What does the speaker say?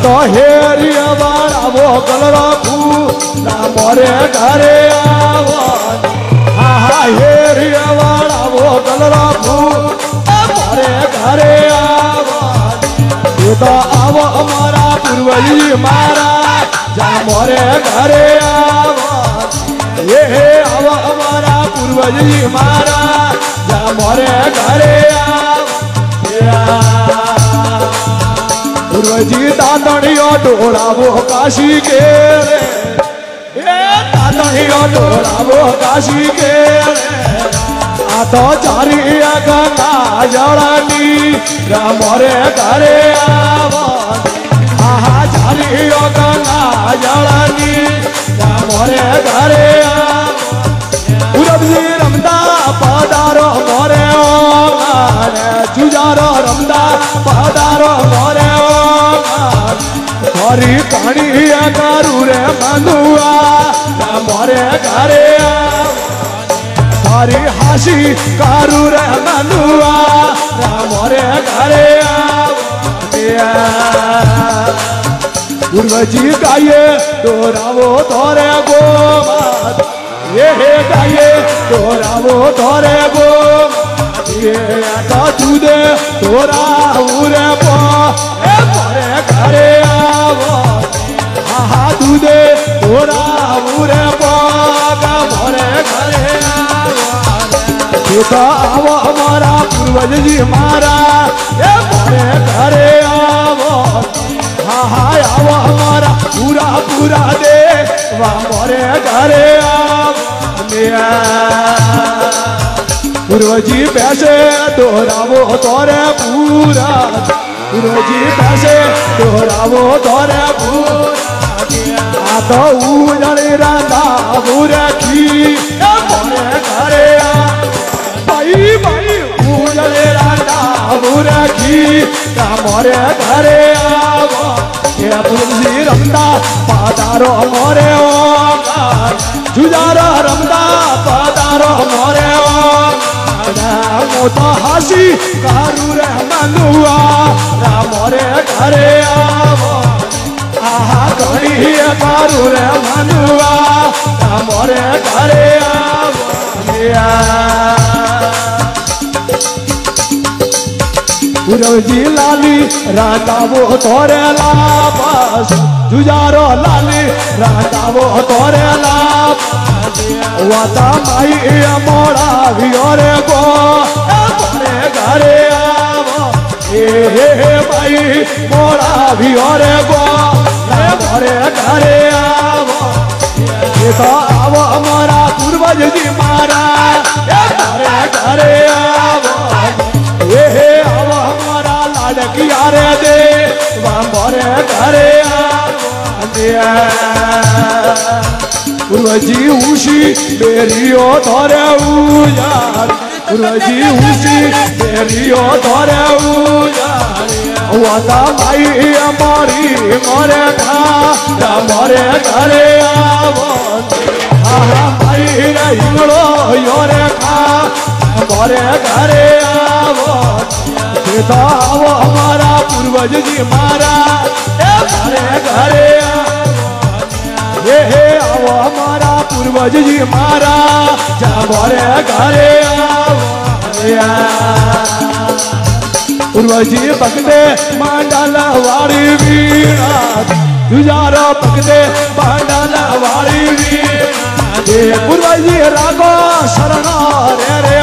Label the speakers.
Speaker 1: तो हेरिया वाला वो कलरा फूला मोरे घरे आवनी हाँ हाँ हेरिया वाला वो कलरा फूला मोरे घरे आवनी ये तो आवो हमारा पूर्वजी मारा जा मोरे घरे आवनी ये आवो हमारा पूर्वजी मारा जा मोरे घरे पूर्वजी दातणियों डोलावो काशी के रे दातणियों डोलावो काशी के रे आ तो चारी गंगा जड़नी मोरे घरे आवनी आहा चारी गंगा जड़नी मोरे घरे पूरबजी रमदा पधारो मोरे जुजारो रमदा पधारो मोरे हरी पानी करू रे मनुआ मोरे घरे हरी हासी करू रे मनुआ मोरे घरे पूर्वजी गाये दोरावो तोरे गोमात ये गाये दोरावो तोरे गोमात ये तो दूधे तोरा उरे पो मोरे घरे आवो हा दूधे तोरा उरे पो मोरे घरे आवो ये तो आवो हमारा पूर्वज जी मारा ये मोरे घरे आवो हा आवो हमारा पूरा पूरा दे मोरे घरे आवो पूर्वजी पैसे दोहरावो तोरे पूरा पूर्वजी पैसे दोहरावो तोरे पूरा तो उजड़ी राधा बुरे की मोरे घरे भाई भाई उजड़ी राधा बुरे की मोरे घरे आवो ये पूर्वजी रमदा पधारो मोरे जुजारो रमदा पधारो मोरे तो हासी कारू रे मनुआ मोरे घरे आवो आहा घड़ी कारू रे मनुआ मोरे घरे आवो पूर्वजी लाली रातावो तोरे लापास जुजारो लाली रातावो तोरे लापास वाता माई मोड़ा भियोरे गो मोरे घरे आवो हे माई मोड़ा भियोरे गो मोरे घरे आवो ये तो आवो हमारा पूर्वज जी मारा मोरे घरे आवो ये आवो हमारा लाडकिया रे दे मोरे घरे आवो पूर्वजी उसी बेरियो धरे उजार पूर्वजी उसी बेरियो धरे उजार वाला माई हमारी मोरे खा मोरे घरे आवो आहा माई हिंगड़ो योरे खा मोरे घरे आवो तो आवो हमारा पूर्वज जी मारा मोरे घरे ये आवो हमारा पूर्वज जी मारा जा मोरे घरे पूर्वजी पकड़े मंडल वाली वीणा जुजारो पकड़े मंडल वाली वीणा पूर्वजी रागो शरण रे